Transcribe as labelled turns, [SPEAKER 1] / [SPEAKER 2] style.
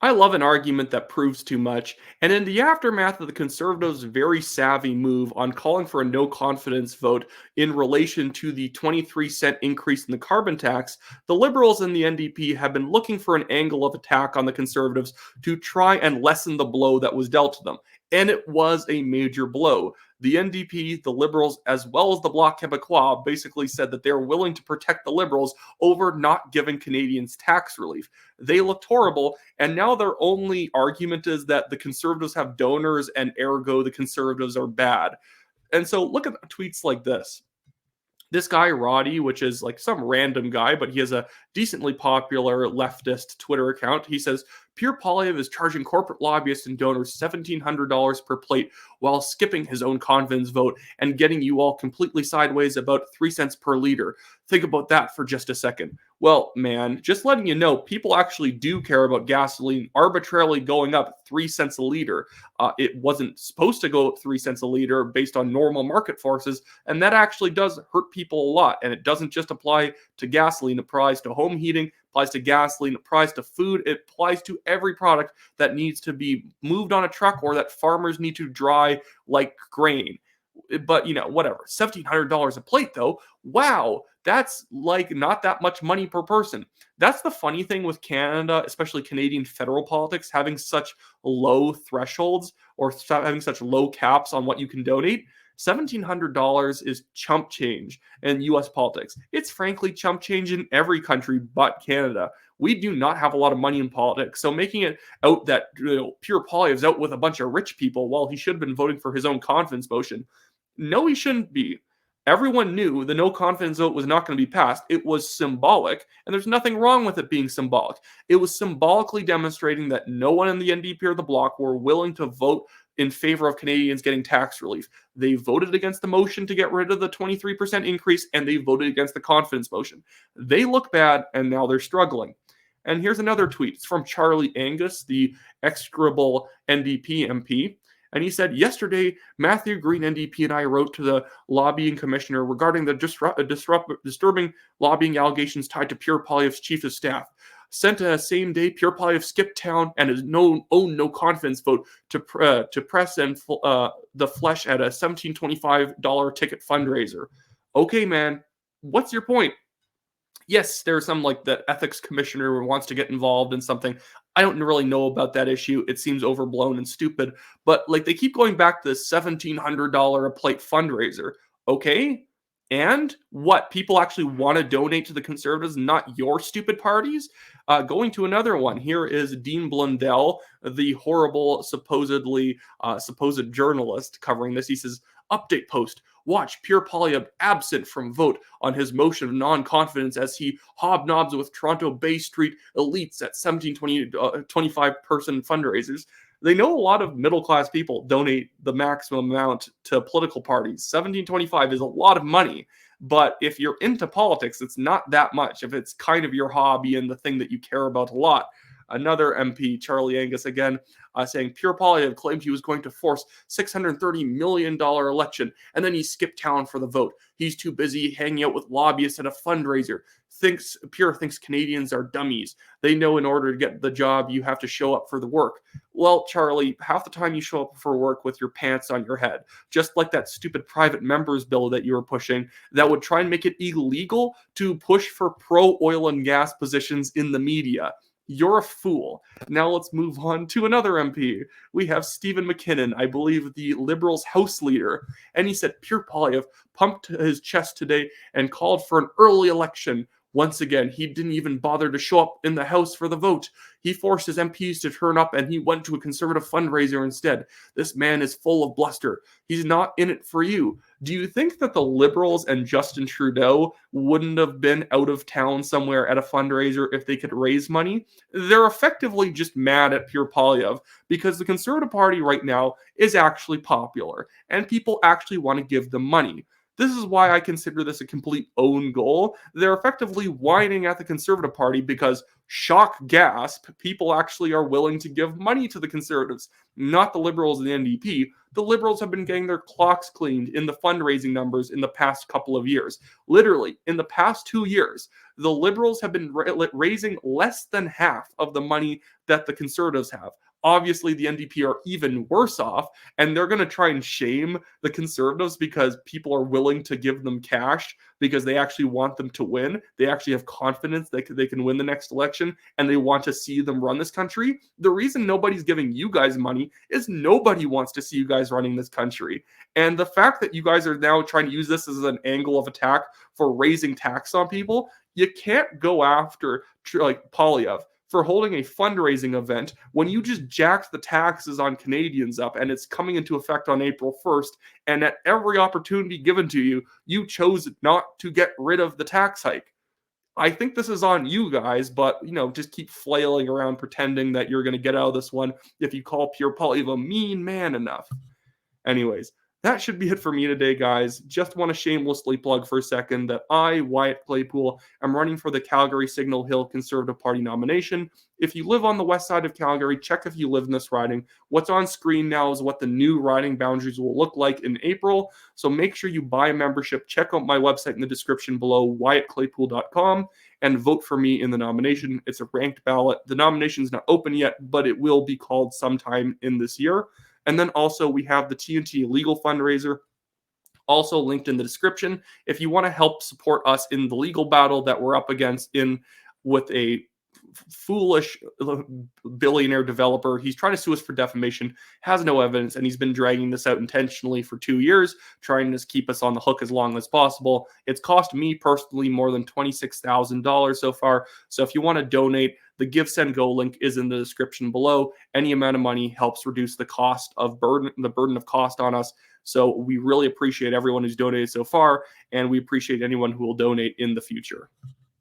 [SPEAKER 1] I love an argument that proves too much, and in the aftermath of the Conservatives' very savvy move on calling for a no confidence vote in relation to the 23-cent increase in the carbon tax, the Liberals and the NDP have been looking for an angle of attack on the Conservatives to try and lessen the blow that was dealt to them. And it was a major blow. The NDP, the Liberals, as well as the Bloc Québécois basically said that they're willing to protect the Liberals over not giving Canadians tax relief. They looked horrible, and now their only argument is that the Conservatives have donors and ergo the Conservatives are bad. And so look at tweets like this. This guy, Roddy, which is like some random guy, but he has a decently popular leftist Twitter account. He says, Pierre Poilievre is charging corporate lobbyists and donors $1,700 per plate while skipping his own confidence vote and getting you all completely sideways about 3 cents per liter. Think about that for just a second. Well, man, just letting you know, people actually do care about gasoline arbitrarily going up 3 cents a liter. It wasn't supposed to go up 3 cents a liter based on normal market forces, and that actually does hurt people a lot. And it doesn't just apply to gasoline, it applies to home heating, applies to gasoline, applies to food, it applies to every product that needs to be moved on a truck or that farmers need to dry like grain. But, whatever. $1,700 a plate, though. Wow. That's like not that much money per person. That's the funny thing with Canada, especially Canadian federal politics, having such low thresholds or having such low caps on what you can donate. $1,700 is chump change in US politics. It's frankly chump change in every country but Canada. We do not have a lot of money in politics. So making it out that Pierre Poilievre is out with a bunch of rich people while he should have been voting for his own confidence motion. No, he shouldn't be. Everyone knew the no confidence vote was not going to be passed. It was symbolic, and there's nothing wrong with it being symbolic. It was symbolically demonstrating that no one in the NDP or the Bloc were willing to vote in favor of Canadians getting tax relief. They voted against the motion to get rid of the 23% increase, and they voted against the confidence motion. They look bad, and now they're struggling. And here's another tweet. It's from Charlie Angus, the execrable NDP MP. And he said, yesterday, Matthew Green, NDP, and I wrote to the lobbying commissioner regarding the disturbing lobbying allegations tied to Pierre Poilievre's chief of staff. Sent a same day, Pierre Poilievre skipped town and his own no confidence vote to press and the flesh at a $1,725 ticket fundraiser. Okay, man, what's your point? Yes, there's some like the ethics commissioner who wants to get involved in something. I don't really know about that issue. It seems overblown and stupid. But like they keep going back to the $1,700 a plate fundraiser. Okay, and what? People actually want to donate to the Conservatives, not your stupid parties? Going to another one. Here is Dean Blundell, the horrible, supposed journalist covering this. He says, update post. Watch Pierre Poilievre absent from vote on his motion of non-confidence as he hobnobs with Toronto Bay Street elites at 1725 person fundraisers. They know a lot of middle-class people donate the maximum amount to political parties. 1725 is a lot of money, but if you're into politics, it's not that much. If it's kind of your hobby and the thing that you care about a lot. Another MP, Charlie Angus, again, saying Pierre Poilievre claimed he was going to force $630 million election, and then he skipped town for the vote. He's too busy hanging out with lobbyists at a fundraiser. Pierre thinks Canadians are dummies. They know in order to get the job, you have to show up for the work. Well, Charlie, half the time you show up for work with your pants on your head, just like that stupid private members bill that you were pushing that would try and make it illegal to push for pro-oil and gas positions in the media. You're a fool. Now let's move on to another MP. We have Stephen McKinnon, I believe the Liberals' House leader. And he said Pierre Poilievre pumped his chest today and called for an early election. Once again, he didn't even bother to show up in the House for the vote. He forced his MPs to turn up and he went to a Conservative fundraiser instead. This man is full of bluster. He's not in it for you. Do you think that the Liberals and Justin Trudeau wouldn't have been out of town somewhere at a fundraiser if they could raise money? They're effectively just mad at Pierre Poilievre because the Conservative Party right now is actually popular and people actually want to give them money. This is why I consider this a complete own goal. They're effectively whining at the Conservative Party because, shock gasp, people actually are willing to give money to the Conservatives, not the Liberals and the NDP. The Liberals have been getting their clocks cleaned in the fundraising numbers in the past couple of years. Literally, in the past 2 years, the Liberals have been raising less than half of the money that the Conservatives have. Obviously, the NDP are even worse off, and they're going to try and shame the Conservatives because people are willing to give them cash because they actually want them to win. They actually have confidence that they can win the next election, and they want to see them run this country. The reason nobody's giving you guys money is nobody wants to see you guys running this country. And the fact that you guys are now trying to use this as an angle of attack for raising tax on people, you can't go after like Poilievre for holding a fundraising event when you just jacked the taxes on Canadians up and it's coming into effect on April 1st. And at every opportunity given to you, you chose not to get rid of the tax hike. I think this is on you guys, but, just keep flailing around pretending that you're going to get out of this one if you call Pierre Poilievre a mean man enough. Anyways, that should be it for me today, guys. Just want to shamelessly plug for a second that I, Wyatt Claypool, am running for the Calgary Signal Hill Conservative Party nomination. If you live on the west side of Calgary, check if you live in this riding. What's on screen now is what the new riding boundaries will look like in April. So make sure you buy a membership. Check out my website in the description below, wyattclaypool.com, and vote for me in the nomination. It's a ranked ballot. The nomination is not open yet, but it will be called sometime in this year. And then also we have the TNT legal fundraiser, also linked in the description. If you want to help support us in the legal battle that we're up against with a foolish billionaire developer. He's trying to sue us for defamation, has no evidence, and he's been dragging this out intentionally for 2 years, trying to keep us on the hook as long as possible. It's cost me personally more than $26,000 so far. So if you want to donate, the Give, Send, Go link is in the description below. Any amount of money helps reduce the burden of cost on us. So we really appreciate everyone who's donated so far, and we appreciate anyone who will donate in the future.